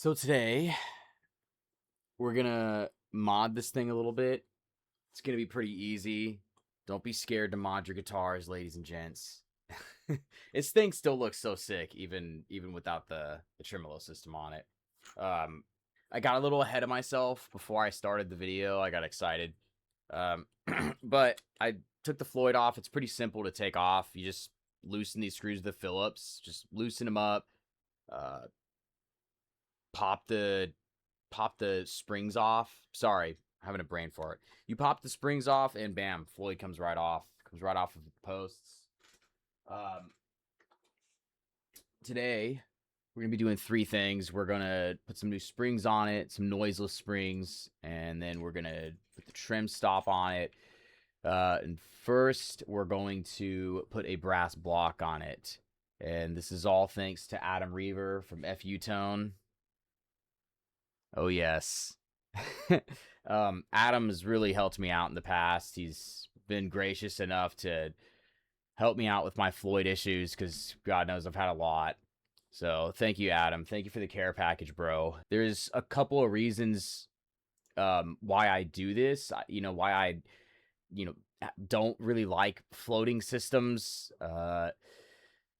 So today we're gonna mod this thing a little bit. It's gonna be pretty easy. Don't be scared to mod your guitars, ladies and gents. This thing still looks so sick, even without the tremolo system on it. I got a little ahead of myself before I started the video. I got excited, but I took the Floyd off. It's pretty simple to take off. You just loosen these screws with the Phillips. Just loosen them up. Pop the springs off. Sorry, I'm having a brain fart. You pop the springs off, and bam, Floyd comes right off. Comes right off of the posts. Today, we're going to be doing three things. We're going to put some new springs on it, some noiseless springs, and then we're going to put the Tremstop on it. And first, we're going to put a brass block on it. And this is all thanks to Adam Reiver from FU Tone. Oh, yes. Adam has really helped me out in the past. He's been gracious enough to help me out with my Floyd issues because God knows I've had a lot. So thank you, Adam. Thank you for the care package, bro. There's a couple of reasons why I do this. Why I don't really like floating systems.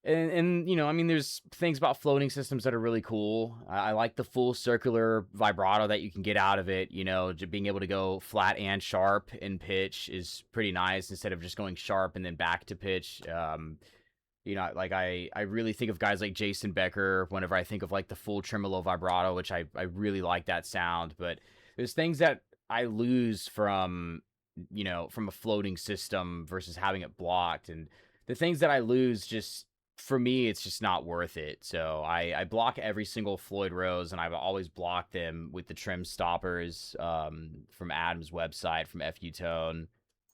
And there's things about floating systems that are really cool. I like the full circular vibrato that you can get out of it. Just being able to go flat and sharp in pitch is pretty nice instead of just going sharp and then back to pitch. I really think of guys like Jason Becker whenever I think of like the full tremolo vibrato, which I really like that sound. But there's things that I lose from a floating system versus having it blocked, and the things that I lose just, for me, it's just not worth it. So I block every single Floyd Rose, and I've always blocked them with the trim stoppers from Adam's website, from FU Tone.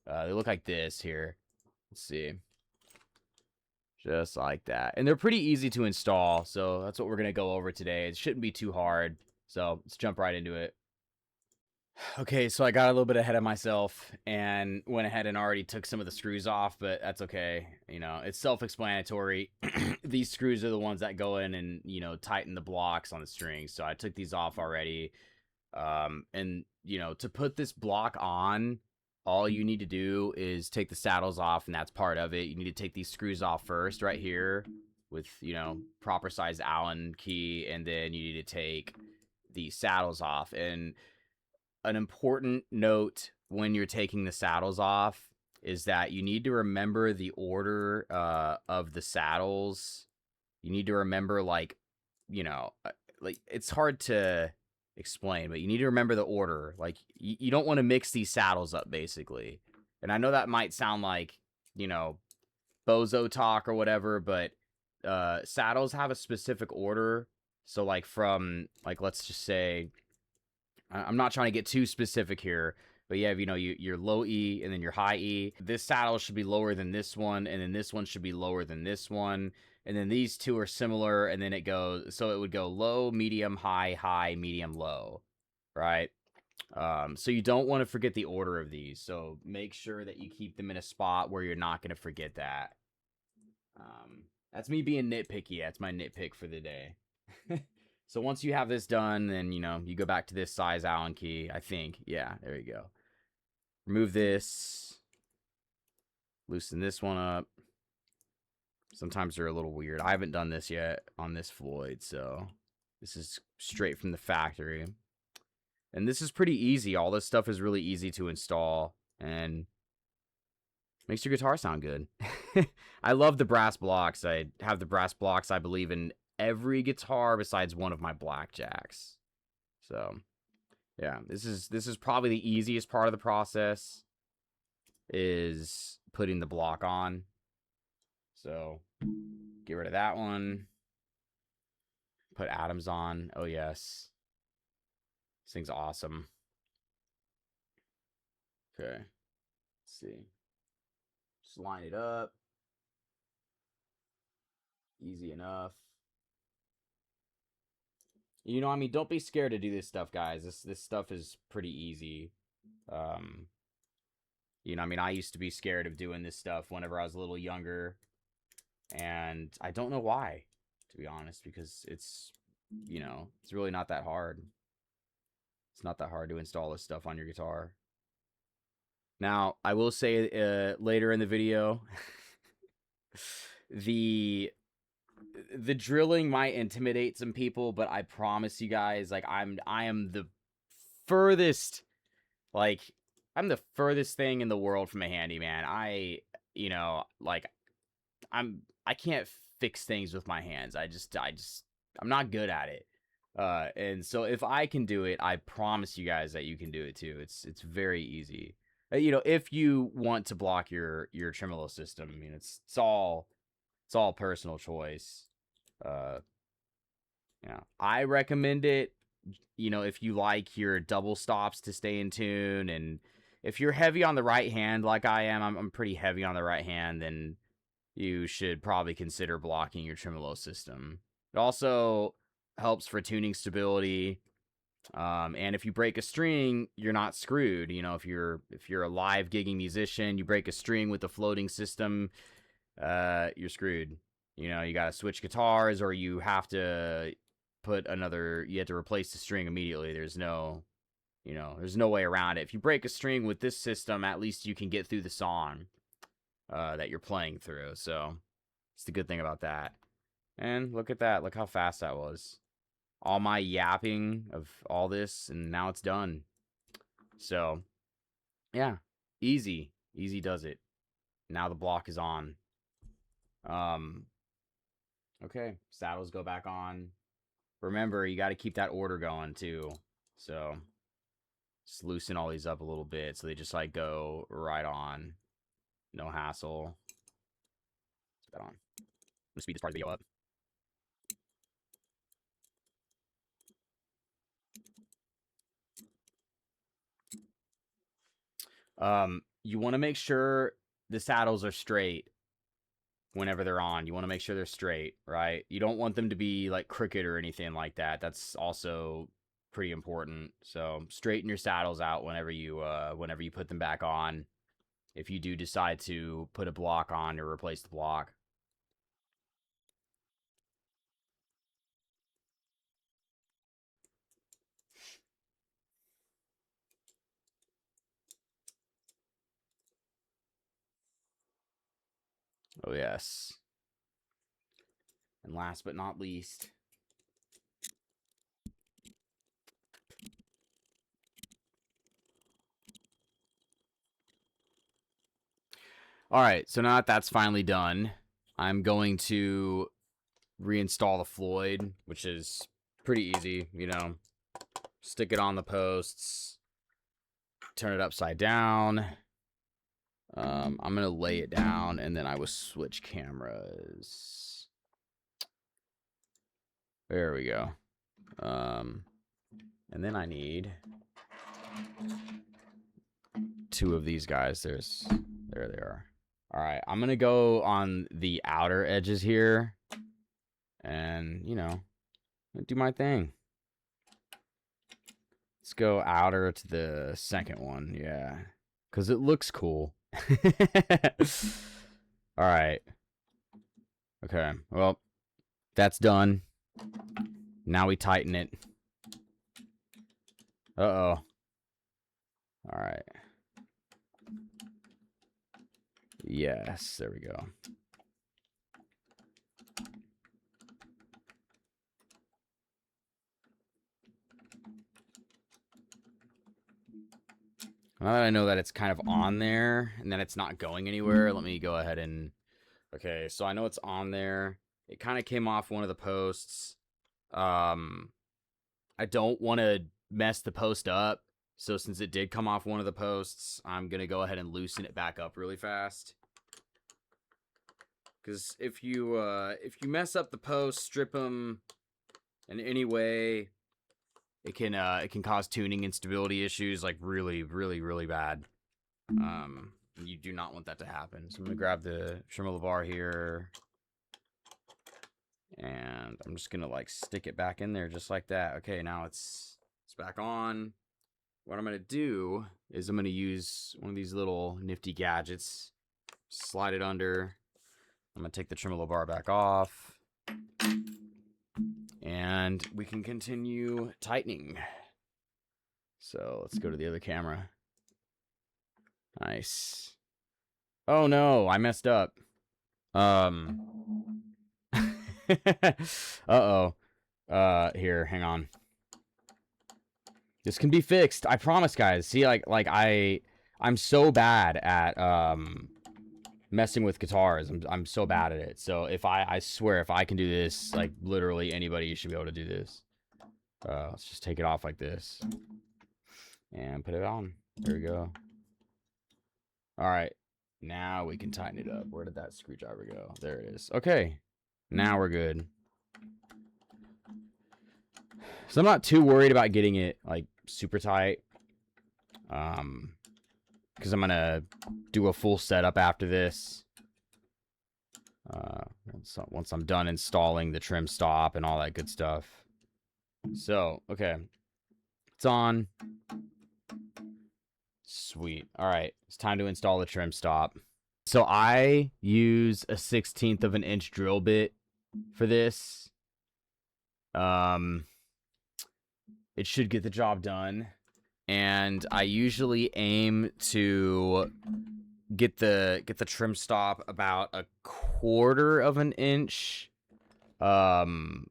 They look like this here. Let's see. Just like that. And they're pretty easy to install, so that's what we're going to go over today. It shouldn't be too hard, so let's jump right into it. Okay, so I got a little bit ahead of myself and went ahead and already took some of the screws off, but that's okay. It's self-explanatory. These screws are the ones that go in and, tighten the blocks on the strings. So I took these off already. And, to put this block on, all you need to do is take the saddles off, and that's part of it. You need to take these screws off first right here with, proper size Allen key, and then you need to take the saddles off. And an important note when you're taking the saddles off is that you need to remember the order of the saddles. You need to remember, it's hard to explain, but you need to remember the order. Like, you don't want to mix these saddles up, basically. And I know that might sound like, bozo talk or whatever, but saddles have a specific order. So, let's just say, I'm not trying to get too specific here, but you have, your low E and then your high E. This saddle should be lower than this one, and then this one should be lower than this one. And then these two are similar, and then it would go low, medium, high, high, medium, low, right? So you don't want to forget the order of these. So make sure that you keep them in a spot where you're not going to forget that. That's me being nitpicky. That's my nitpick for the day. So once you have this done, then, you go back to this size Allen key, I think. Yeah, there you go. Remove this. Loosen this one up. Sometimes they're a little weird. I haven't done this yet on this Floyd, so this is straight from the factory. And this is pretty easy. All this stuff is really easy to install and makes your guitar sound good. I love the brass blocks. I have the brass blocks, I believe, in every guitar besides one of my blackjacks. So yeah, this is probably the easiest part of the process, is putting the block on. So get rid of that one, put Adam's on. Oh yes, this thing's awesome. Okay, let's see, just line it up, easy enough. Don't be scared to do this stuff, guys. This stuff is pretty easy. I used to be scared of doing this stuff whenever I was a little younger, and I don't know why, to be honest, because it's you know, it's really not that hard. It's not that hard to install this stuff on your guitar. Now, I will say later in the video, the drilling might intimidate some people, but I promise you guys, like I am the furthest, like I'm the furthest thing in the world from a handyman. You know, like I can't fix things with my hands. I'm not good at it. And so if I can do it, I promise you guys that you can do it too. It's very easy. You know, if you want to block your tremolo system, I mean, it's all personal choice. Yeah, I recommend it. You know, if you like your double stops to stay in tune, and if you're heavy on the right hand, like I am, I'm pretty heavy on the right hand, then you should probably consider blocking your tremolo system. It also helps for tuning stability. And if you break a string, you're not screwed. You know, if you're a live gigging musician, you break a string with the floating system, you're screwed. You know, you got to switch guitars, or you have to you have to replace the string immediately. There's no way around it. If you break a string with this system, at least you can get through the song that you're playing through. So it's the good thing about that. And look at that. Look how fast that was. All my yapping of all this, and now it's done. So, yeah. Easy. Easy does it. Now the block is on. Okay. Saddles go back on. Remember, you got to keep that order going, too. So, just loosen all these up a little bit so they just, like, go right on. No hassle. Put that on. I'm gonna speed this part of the video up. You want to make sure the saddles are straight whenever they're on. You want to make sure they're straight, right? You don't want them to be like crooked or anything like that. That's also pretty important. So straighten your saddles out whenever you put them back on. If you do decide to put a block on or replace the block. Oh yes. And last but not least, all right, so now that that's finally done, I'm going to reinstall the Floyd, which is pretty easy, you know. Stick it on the posts, turn it upside down. I'm going to lay it down, and then I will switch cameras. There we go. And then I need two of these guys. There they are. All right, I'm going to go on the outer edges here and, you know, do my thing. Let's go outer to the second one. Yeah, because it looks cool. All right. Okay, well, that's done. Now we tighten it. Uh-oh. All right. Yes, there we go. Now that I know that it's kind of on there and that it's not going anywhere, let me go ahead and... Okay, so I know it's on there. It kind of came off one of the posts. I don't want to mess the post up. So since it did come off one of the posts, I'm going to go ahead and loosen it back up really fast. Because if you mess up the post, strip them in any way, it can cause tuning instability issues, like really, really, really bad. You do not want that to happen. So I'm gonna grab the tremolo bar here, and I'm just gonna like stick it back in there just like that. Okay, now it's back on. What I'm gonna do is I'm gonna use one of these little nifty gadgets. Slide it under. I'm gonna take the tremolo bar back off. And we can continue tightening. So let's go to the other camera. Nice. Oh no, I messed up. Uh-oh. Here, hang on. This can be fixed. I promise, guys. See, I'm so bad at messing with guitars. I'm so bad at it. So I swear, if I can do this, like literally anybody should be able to do this. Let's just take it off like this and put it on. There we go. All right, now we can tighten it up. Where did that screwdriver go? There it is. Okay, now we're good. So I'm not too worried about getting it like super tight. Because I'm gonna do a full setup after this. Once I'm done installing the Tremstop and all that good stuff. So, okay. It's on. Sweet. All right. It's time to install the Tremstop. So I use a 1/16 of an inch drill bit for this. It should get the job done. And I usually aim to get the Tremstop about 1/4 of an inch from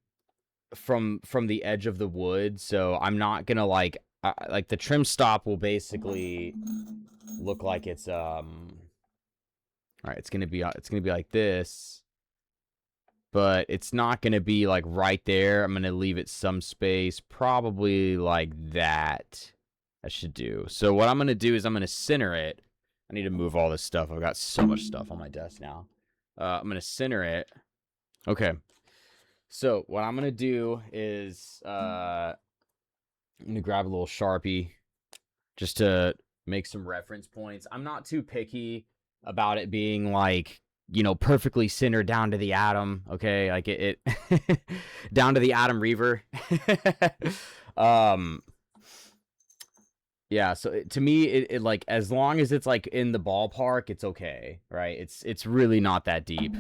the edge of the wood. So I'm not gonna like the Tremstop will basically look like it's all right, it's gonna be like this, but it's not gonna be like right there. I'm gonna leave it some space, probably like that. I should do. So what I'm gonna do is I'm gonna center it. I need to move all this stuff. I've got so much stuff on my desk now. I'm gonna center it. Okay. So what I'm gonna do is I'm gonna grab a little Sharpie just to make some reference points. I'm not too picky about it being like, you know, perfectly centered down to the atom. Okay, like it down to the Adam Reiver. Yeah, so to me, it like, as long as it's like in the ballpark, it's okay, right? It's really not that deep.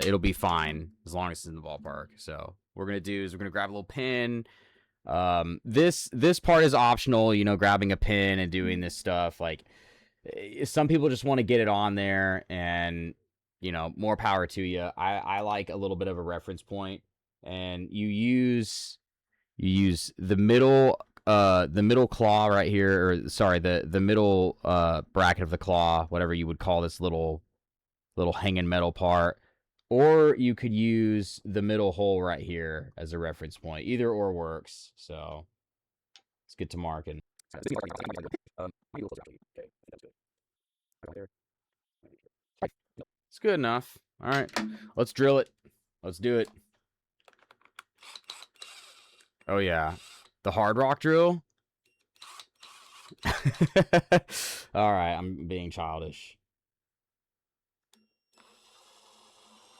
It'll be fine as long as it's in the ballpark. So what we're gonna do is we're gonna grab a little pin. This part is optional, you know, grabbing a pin and doing this stuff. Like, some people just want to get it on there, and you know, more power to you. I like a little bit of a reference point, and you use the middle claw right here, or sorry, the middle bracket of the claw, whatever you would call this little hanging metal part, or you could use the middle hole right here as a reference point. Either or works. So let's get to marking. It's good enough. All right, let's drill it. Let's do it. Oh yeah, the hard rock drill. All right, I'm being childish.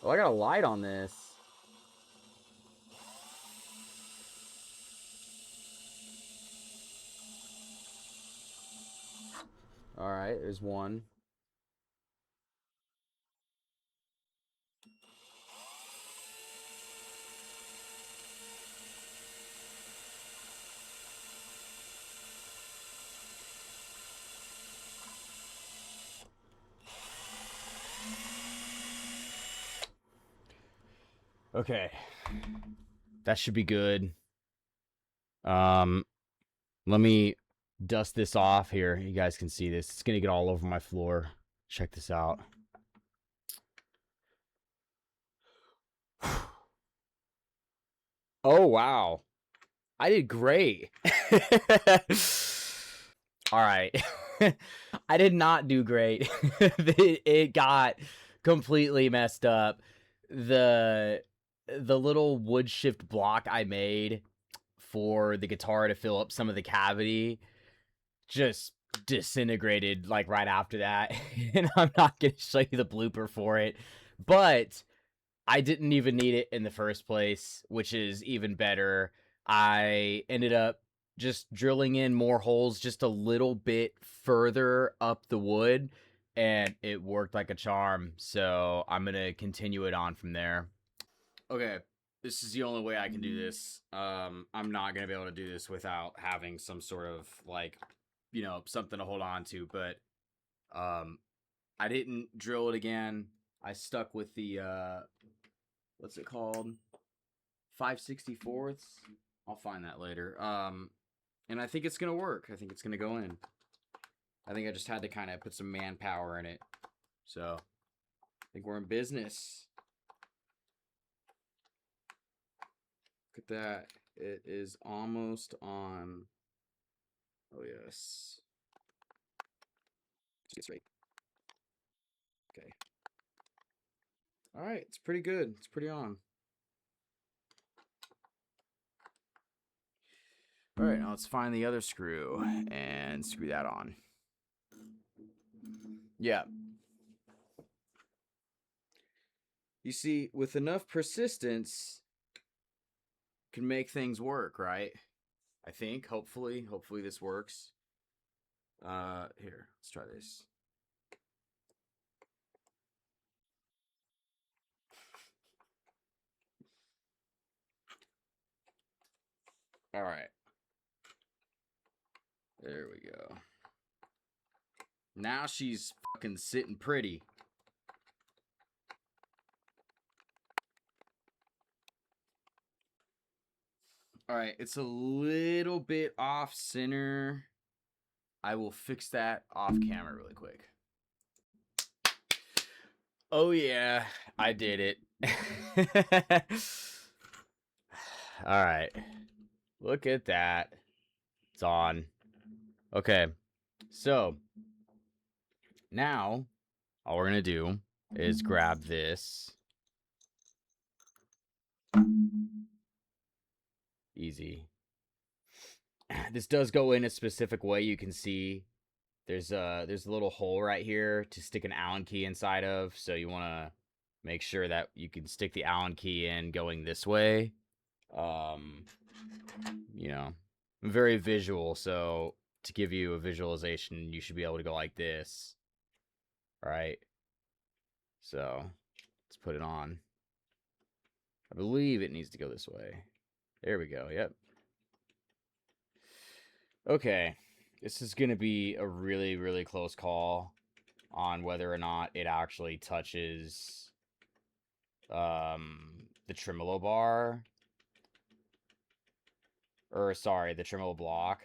Oh, I got a light on this. All right, there's one. Okay, that should be good. Let me dust this off here. You guys can see this. It's gonna get all over my floor. Check this out. Oh wow, I did great. All right. I did not do great. It got completely messed up. The little wood shift block I made for the guitar to fill up some of the cavity just disintegrated like right after that. And I'm not going to show you the blooper for it, but I didn't even need it in the first place, which is even better. I ended up just drilling in more holes just a little bit further up the wood, and it worked like a charm. So I'm going to continue it on from there. Okay, this is the only way I can do this. I'm not gonna be able to do this without having some sort of like, you know, something to hold on to. But I didn't drill it again. I stuck with the what's it called? 5/64ths. I'll find that later. And I think it's gonna work. I think it's gonna go in. I think I just had to kind of put some manpower in it. So I think we're in business. Look at that. It is almost on. Oh, yes. Get straight. Okay. All right. It's pretty good. It's pretty on. All right. Now let's find the other screw and screw that on. Yeah. You see, with enough persistence, can make things work, right? I think. Hopefully this works. Here, let's try this. All right. There we go. Now she's fucking sitting pretty. All right, it's a little bit off center. I will fix that off camera really quick. Oh yeah, I did it. All right. Look at that. It's on. Okay. So, now all we're going to do is grab this. Easy. This does go in a specific way. You can see there's a little hole right here to stick an Allen key inside of. So you want to make sure that you can stick the Allen key in going this way. You know, I'm very visual. So to give you a visualization, you should be able to go like this. All right. So let's put it on. I believe it needs to go this way. There we go. Yep. Okay. This is going to be a really, really close call on whether or not it actually touches the tremolo bar. Or, sorry, the tremolo block.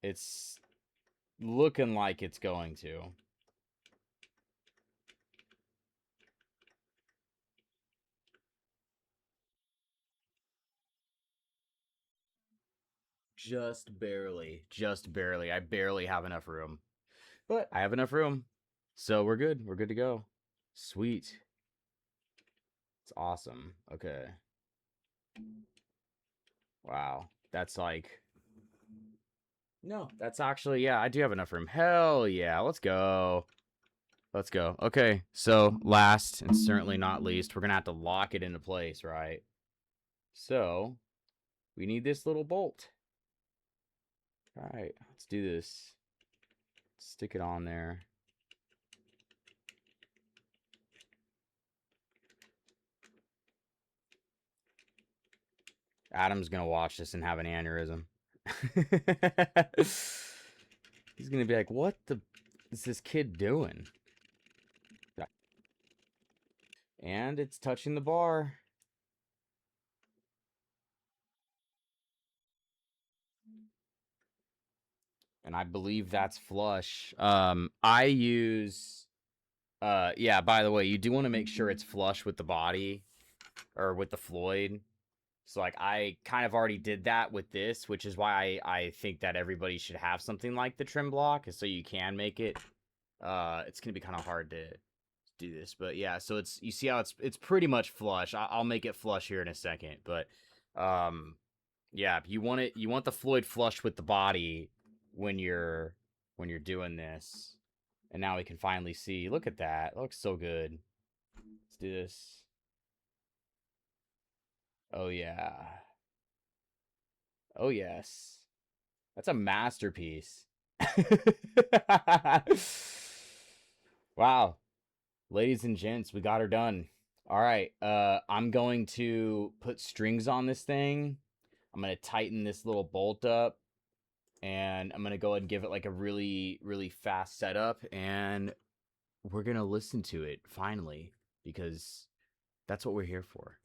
It's looking like it's going to. Just barely. Just barely. I barely have enough room. But I have enough room. So we're good. We're good to go. Sweet. It's awesome. Okay. Wow. That's like... No, that's actually... Yeah, I do have enough room. Hell yeah. Let's go. Let's go. Okay. So last and certainly not least, we're going to have to lock it into place, right? So we need this little bolt. All right. Let's do this. Stick it on there. Adam's gonna watch this and have an aneurysm. He's gonna be like, what the is this kid doing? And it's touching the bar. And I believe that's flush. I use yeah, by the way, you do want to make sure it's flush with the body or with the Floyd. So like I kind of already did that with this, which is why I think that everybody should have something like the trim block, so you can make it. It's gonna be kind of hard to do this, but yeah. So it's you see how it's pretty much flush. I'll make it flush here in a second, but yeah, you want the Floyd flush with the body when you're doing this. And now we can finally see. Look at that. It looks so good. Let's do this. Oh, yeah. Oh, yes. That's a masterpiece. Wow. Ladies and gents, we got her done. All right, I'm going to put strings on this thing. I'm going to tighten this little bolt up, and I'm going to go ahead and give it like a really, really fast setup, and we're going to listen to it finally, because that's what we're here for.